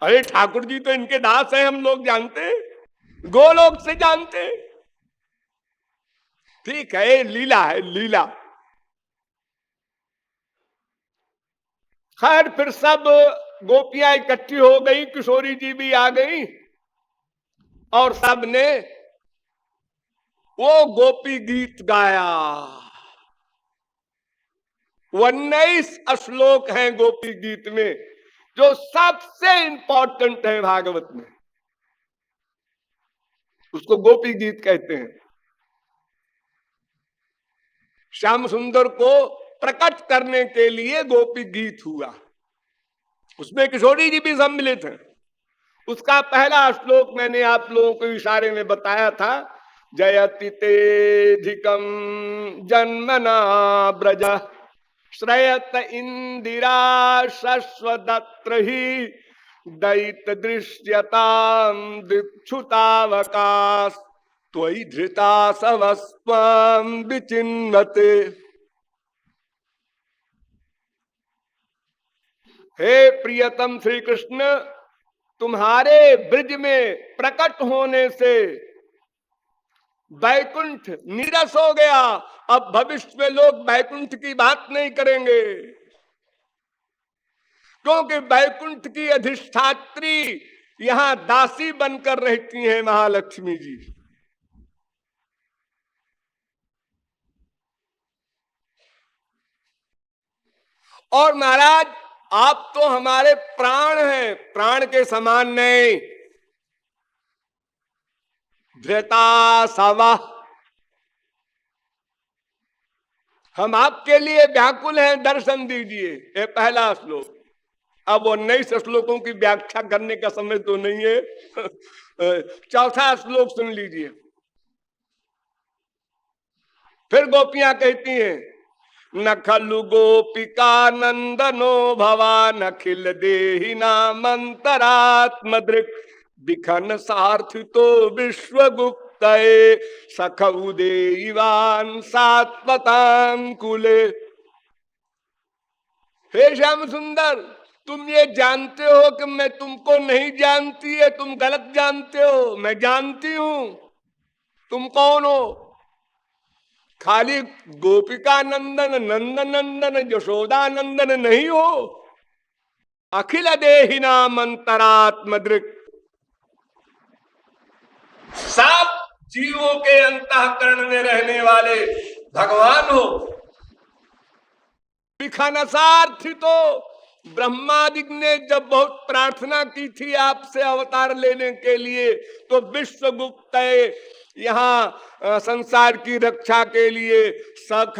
अरे ठाकुर जी तो इनके दास हैं, हम लोग जानते हैं, गोलोक से जानते हैं। ठीक है, लीला है लीला। खैर फिर सब गोपियां इकट्ठी हो गई, किशोरी जी भी आ गई और सब ने वो गोपी गीत गाया। 19 श्लोक हैं गोपी गीत में, जो सबसे इंपॉर्टेंट है भागवत में, उसको गोपी गीत कहते हैं। श्याम सुंदर को प्रकट करने के लिए गोपी गीत हुआ, उसमें किशोरी जी भी सम्मिलित हैं। उसका पहला श्लोक मैंने आप लोगों को इशारे में बताया था, जयति तेधिकम जन्मना ब्रज श्रयत इंदिरा शश्वदत्र ही दैत दृश्यताम दिक्षुतावकाश त्वयि धृता सवस्वाम विचिन्वते। हे प्रियतम श्री कृष्ण, तुम्हारे ब्रिज में प्रकट होने से बैकुंठ नीरस हो गया। अब भविष्य में लोग बैकुंठ की बात नहीं करेंगे, क्योंकि बैकुंठ की अधिष्ठात्री यहां दासी बनकर रहती हैं महालक्ष्मी जी। और महाराज आप तो हमारे प्राण हैं, प्राण के समान नहीं। धृता सवा, हम आपके लिए व्याकुल हैं, दर्शन दीजिए। ये पहला श्लोक। अब 19 श्लोकों की व्याख्या करने का समय तो नहीं है। चौथा श्लोक सुन लीजिए। फिर गोपियां कहती हैं, न खलु गोपिका नंदनो भवान अखिल देहि नामंतरात्म दृक् विखन सार्थितो विश्वगुप्त सखउ देवान सात्वतांकुले। हे श्याम सुंदर, तुम ये जानते हो कि मैं तुमको नहीं जानती है, तुम गलत जानते हो, मैं जानती हूं तुम कौन हो। खाली गोपिका नंदन नंदन नंदन यशोदा नंदन नहीं हो, अखिल देहि नाम अंतरात्म दृक्, जीवों के अंतःकरण में रहने वाले भगवान हो। विखानसार थी तो ब्रह्मादिक ने जब बहुत प्रार्थना की थी आपसे अवतार लेने के लिए, तो विश्वगुप्त यहाँ संसार की रक्षा के लिए सख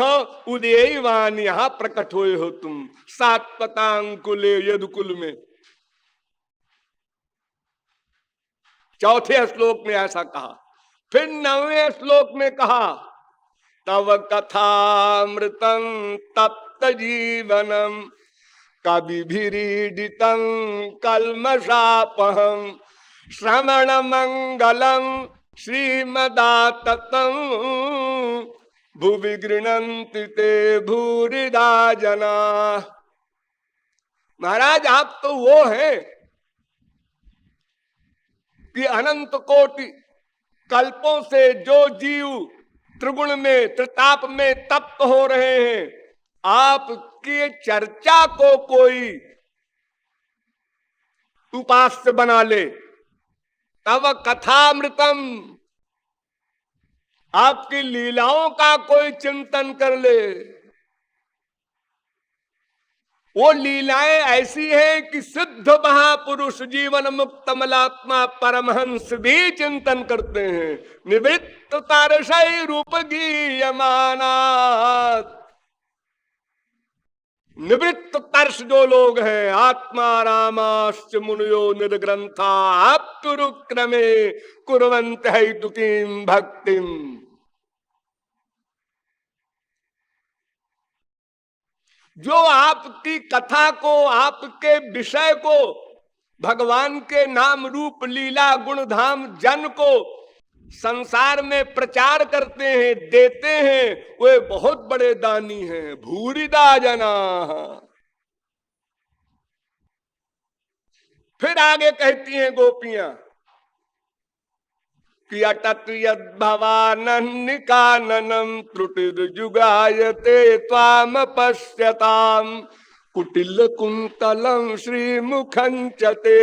उदयवान यहाँ प्रकट हुए हो तुम, सात पतांकुले यदुकुल में। चौथे श्लोक में ऐसा कहा। फिर 9वें श्लोक में कहा, तव कथामृतं तप्त जीवनम कविभिरीडितं कल्मषापहं श्रवण मंगलम श्रीमदाततं भुवि गृह्णन्ति ते भूरिदा जना। महाराज आप तो वो हैं कि अनंत कोटि कल्पों से जो जीव त्रिगुण में त्रिताप में तप्त हो रहे हैं, आपकी चर्चा को कोई उपास्य बना ले, तब कथामृतम, आपकी लीलाओं का कोई चिंतन कर ले। वो लीलाएं ऐसी हैं कि सिद्ध महापुरुष जीवन मुक्त मलात्मा परमहंस भी चिंतन करते हैं। निवृत्त तारसई रूप गीयमानात्, निवृत्त तर्ष जो लोग हैं, आत्मा रामाश्च मुनियो निर्ग्रंथा आप्तुरुक्रमे कुर्वन्त हेतुकीं भक्तिम। जो आपकी कथा को, आपके विषय को, भगवान के नाम रूप लीला गुण धाम जन को संसार में प्रचार करते हैं, देते हैं, वे बहुत बड़े दानी हैं। भूरिदा जना। फिर आगे कहती हैं गोपियां कि अटत यद्भवानन्निकाननं त्रुटिर्जुगायते त्वाम पश्यताम कुटिल कुंतलम श्रीमुखं च ते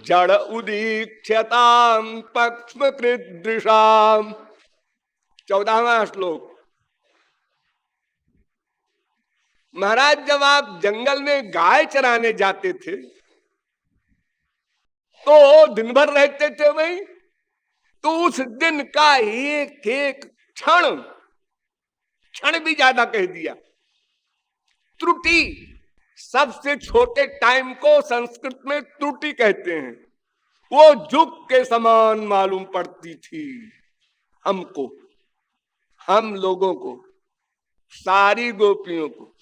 जड़ उदीक्ष्यताम पक्ष्म कृदृशाम। 14वां श्लोक। महाराज जब आप जंगल में गाय चराने जाते थे तो दिन भर रहते थे वहीं, तो उस दिन का एक एक क्षण, क्षण भी ज्यादा कह दिया, त्रुटि, सबसे छोटे टाइम को संस्कृत में त्रुटि कहते हैं, वो जुग के समान मालूम पड़ती थी हमको, हम लोगों को, सारी गोपियों को।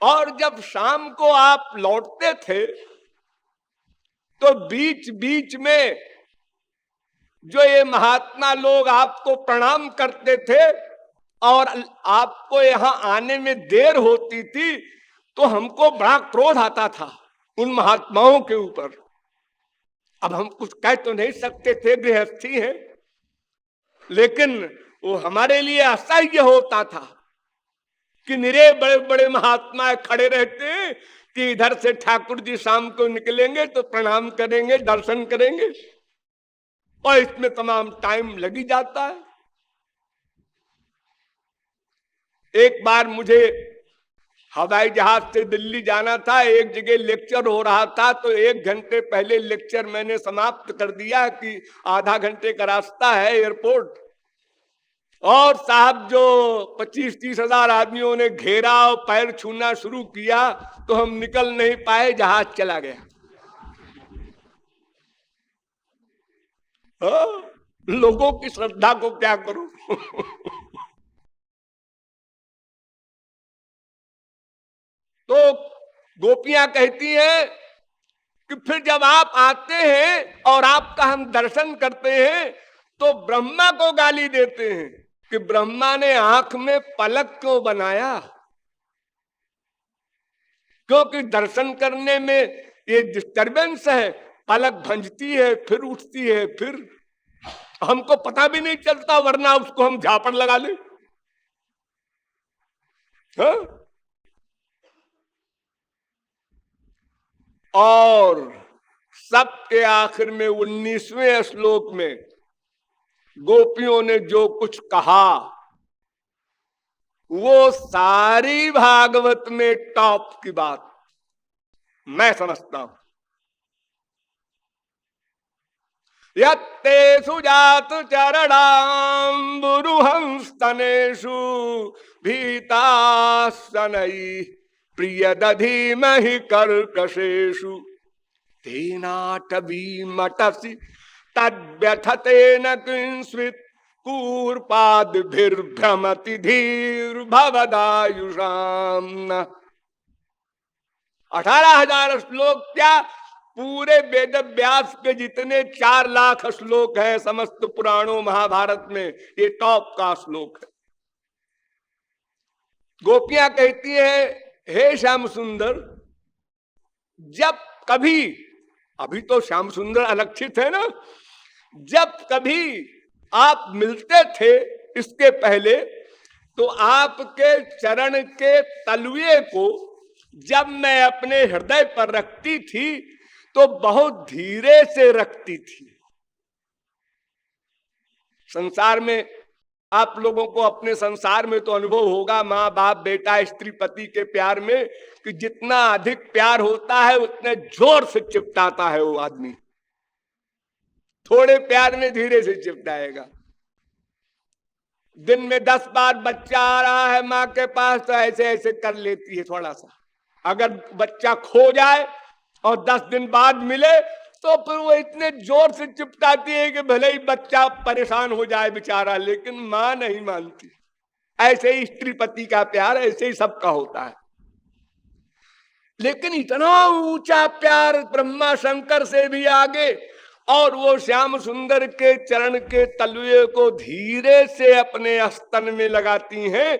और जब शाम को आप लौटते थे तो बीच बीच में जो ये महात्मा लोग आपको प्रणाम करते थे और आपको यहां आने में देर होती थी, तो हमको बड़ा क्रोध आता था उन महात्माओं के ऊपर। अब हम कुछ कह तो नहीं सकते थे, गृहस्थी है, लेकिन वो हमारे लिए असह्य होता था कि निरे बड़े बड़े महात्मा खड़े रहते कि इधर से ठाकुर जी शाम को निकलेंगे तो प्रणाम करेंगे, दर्शन करेंगे, और इसमें तमाम टाइम लगी जाता है। एक बार मुझे हवाई जहाज से दिल्ली जाना था, एक जगह लेक्चर हो रहा था, तो 1 घंटे पहले लेक्चर मैंने समाप्त कर दिया कि आधा घंटे का रास्ता है एयरपोर्ट। और साहब जो 25-30 हजार आदमियों ने घेरा और पैर छूना शुरू किया, तो हम निकल नहीं पाए, जहाज चला गया। लोगों की श्रद्धा को क्या करूं। तो गोपियां कहती हैं कि फिर जब आप आते हैं और आपका हम दर्शन करते हैं तो ब्रह्मा को गाली देते हैं कि ब्रह्मा ने आंख में पलक क्यों बनाया, क्योंकि दर्शन करने में ये डिस्टरबेंस है, पलक भंजती है फिर उठती है, फिर हमको पता भी नहीं चलता, वरना उसको हम झापड़ लगा ले। हाँ? और सबके आखिर में 19वें श्लोक में गोपियों ने जो कुछ कहा वो सारी भागवत में टॉप की बात मैं समझता हूं। यत्ते सुजात चरणाम्बुरुहंस्तनेषु भीतासनई प्रिय दधीमहि कर्कशेषु तेनाटवीमटसि तद्व्यथतेन किंस्वित् कूर्पाद्भिर्भ्रमति धीर भवदायुषाम। 18,000 श्लोक क्या, पूरे वेद व्यास के जितने 4 लाख श्लोक हैं समस्त पुराणों महाभारत में, ये टॉप का श्लोक है। गोपियां कहती है, हे श्याम सुंदर, जब कभी, अभी तो श्याम सुंदर अलक्षित है ना, जब कभी आप मिलते थे इसके पहले, तो आपके चरण के तलुए को जब मैं अपने हृदय पर रखती थी तो बहुत धीरे से रखती थी। संसार में आप लोगों को अपने संसार में तो अनुभव होगा, माँ बाप बेटा स्त्री पति के प्यार में, कि जितना अधिक प्यार होता है उतने जोर से चिपटाता है वो आदमी, थोड़े प्यार में धीरे से चिपटाएगा। दिन में 10 बार बच्चा आ रहा है माँ के पास तो ऐसे ऐसे कर लेती है थोड़ा सा। अगर बच्चा खो जाए और 10 दिन बाद मिले तो फिर वो इतने जोर से चिपटाती है कि भले ही बच्चा परेशान हो जाए बेचारा, लेकिन माँ नहीं मानती। ऐसे ही स्त्री पति का प्यार ऐसे ही सबका होता है। लेकिन इतना ऊंचा प्यार ब्रह्मा शंकर से भी आगे, और वो श्याम सुंदर के चरण के तलुए को धीरे से अपने स्तन में लगाती हैं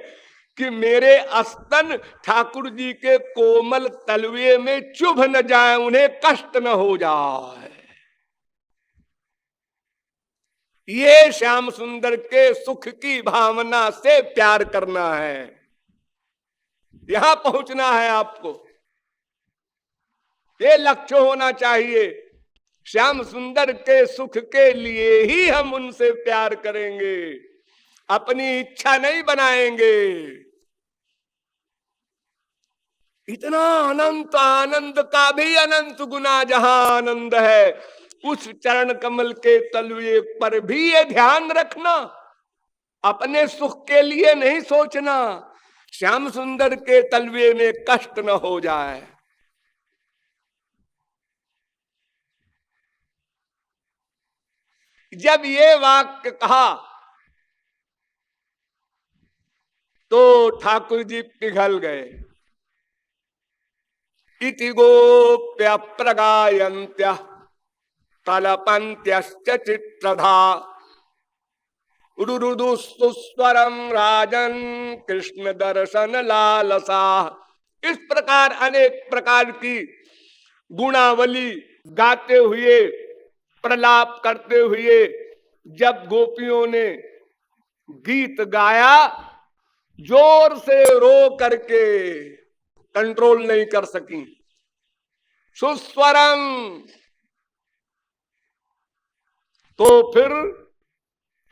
कि मेरे स्तन ठाकुर जी के कोमल तलुए में चुभ न जाए, उन्हें कष्ट न हो जाए। ये श्याम सुंदर के सुख की भावना से प्यार करना है, यहां पहुंचना है आपको, ये लक्ष्य होना चाहिए। श्याम सुंदर के सुख के लिए ही हम उनसे प्यार करेंगे, अपनी इच्छा नहीं बनाएंगे। इतना अनंत आनंद का भी अनंत गुना जहां आनंद है, उस चरण कमल के तलुए पर भी ये ध्यान रखना, अपने सुख के लिए नहीं सोचना, श्याम सुंदर के तलुए में कष्ट न हो जाए। जब ये वाक्य कहा तो ठाकुर जी पिघल गए। इति गोप्य प्रगायन्त्य तलपन्त्यश्च चित्रधा रुरुदुस्तुस्वरम राजन कृष्ण दर्शन लालसा। इस प्रकार अनेक प्रकार की गुणावली गाते हुए, प्रलाप करते हुए जब गोपियों ने गीत गाया, जोर से रो करके कंट्रोल नहीं कर सकी। सुस्वरम, तो फिर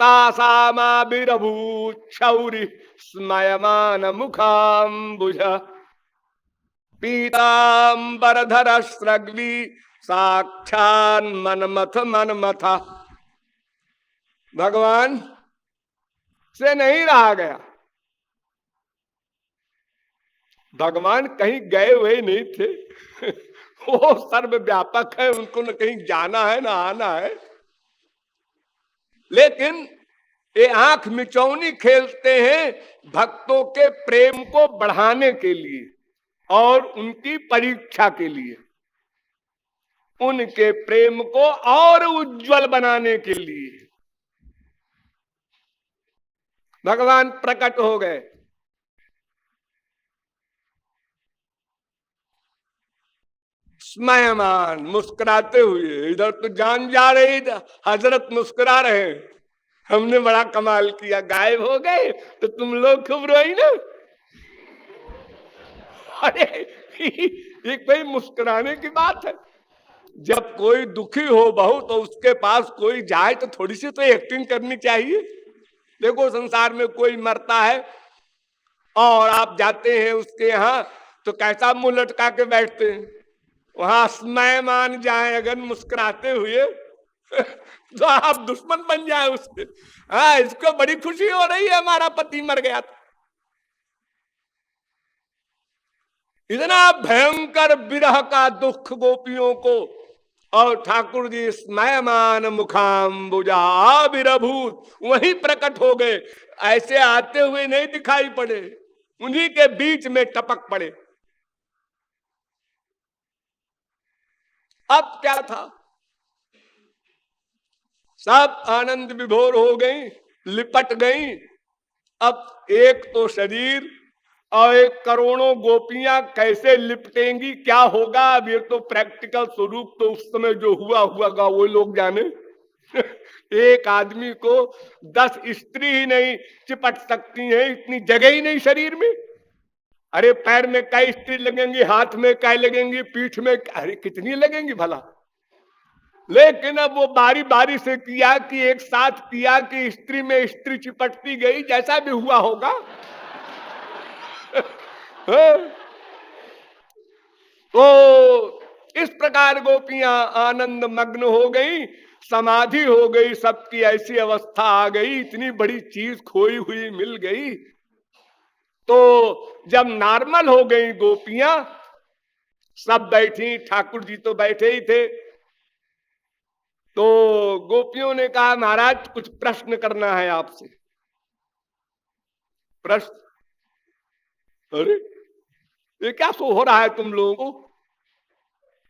तासामाभिरभूत क्षौरि स्मयमान मुखाम्बुज पीतांबरधर स्रग्वी साक्षान मनमथ मनमथा। भगवान से नहीं रहा गया। भगवान कहीं गए हुए नहीं थे वो सर्वव्यापक है, उनको न कहीं जाना है ना आना है, लेकिन ये आंख मिचौनी खेलते हैं भक्तों के प्रेम को बढ़ाने के लिए और उनकी परीक्षा के लिए, उनके प्रेम को और उज्जवल बनाने के लिए भगवान प्रकट हो गए। स्मयमान, मुस्कुराते हुए। इधर तो जान जा रही, हजरत मुस्कुरा रहे हैं। हमने बड़ा कमाल किया, गायब हो गए तो तुम लोग खूब रोई ना। अरे एक भाई मुस्कुराने की बात है, जब कोई दुखी हो बहुत तो उसके पास कोई जाए तो थोड़ी सी तो एक्टिंग करनी चाहिए। देखो संसार में कोई मरता है और आप जाते हैं उसके यहां तो कैसा मुंह लटका के बैठते हैं, वहां स्मयमान जाए अगर मुस्कुराते हुए तो आप दुश्मन बन जाए उसके। हाँ, इसको बड़ी खुशी हो रही है हमारा पति मर गया था। इतना भयंकर विरह का दुख गोपियों को, और ठाकुर जी स्मयमान मुखाम्बुजा विरभूत वहीं प्रकट हो गए, ऐसे आते हुए नहीं दिखाई पड़े, उन्हीं के बीच में टपक पड़े। अब क्या था, सब आनंद विभोर हो गई, लिपट गई। अब एक तो शरीर और एक करोड़ों गोपियां कैसे लिपटेंगी, क्या होगा, अब ये तो प्रैक्टिकल स्वरूप तो उस समय जो हुआ हुआ वो लोग जाने। एक आदमी को 10 स्त्री ही नहीं चिपट सकती हैं, इतनी जगह ही नहीं शरीर में। अरे पैर में कई स्त्री लगेंगी, हाथ में कई लगेंगी, पीठ में अरे कितनी लगेंगी भला। लेकिन अब वो बारी बारी से किया कि एक साथ किया कि स्त्री में स्त्री चिपटती गई, जैसा भी हुआ होगा। तो इस प्रकार गोपियां आनंद मग्न हो गई, समाधि हो गई, सबकी ऐसी अवस्था आ गई, इतनी बड़ी चीज खोई हुई मिल गई। तो जब नॉर्मल हो गई गोपियां, सब बैठी, ठाकुर जी तो बैठे ही थे, तो गोपियों ने कहा महाराज कुछ प्रश्न करना है आपसे। प्रश्न? अरे ये क्या सो हो रहा है तुम लोगों को?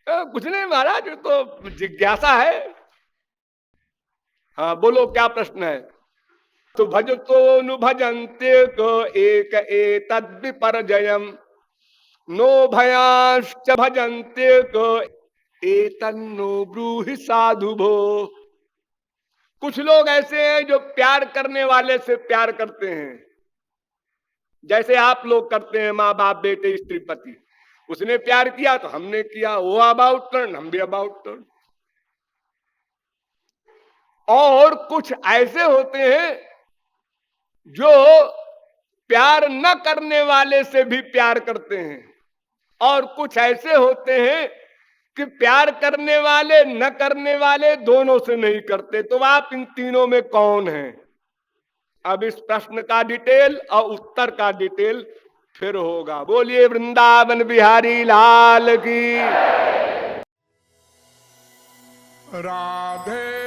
कुछ नहीं महाराज, तो जिज्ञासा है। हाँ बोलो क्या प्रश्न है। तो भजतो नु भजन्ते को एक एतद् विपर्जयम्, नो भयांश्च भजन्ते को एतन्नो ब्रूहि साधु भो। कुछ लोग ऐसे हैं जो प्यार करने वाले से प्यार करते हैं, जैसे आप लोग करते हैं, माँ बाप बेटे स्त्री पति। उसने प्यार किया तो हमने किया, वो अबाउट टर्न, हम भी अबाउट टर्न। और कुछ ऐसे होते हैं जो प्यार न करने वाले से भी प्यार करते हैं, और कुछ ऐसे होते हैं कि प्यार करने वाले न करने वाले दोनों से नहीं करते। तो आप इन तीनों में कौन हैं? अब इस प्रश्न का डिटेल और उत्तर का डिटेल फिर होगा। बोलिए वृंदावन बिहारी लाल की। राधे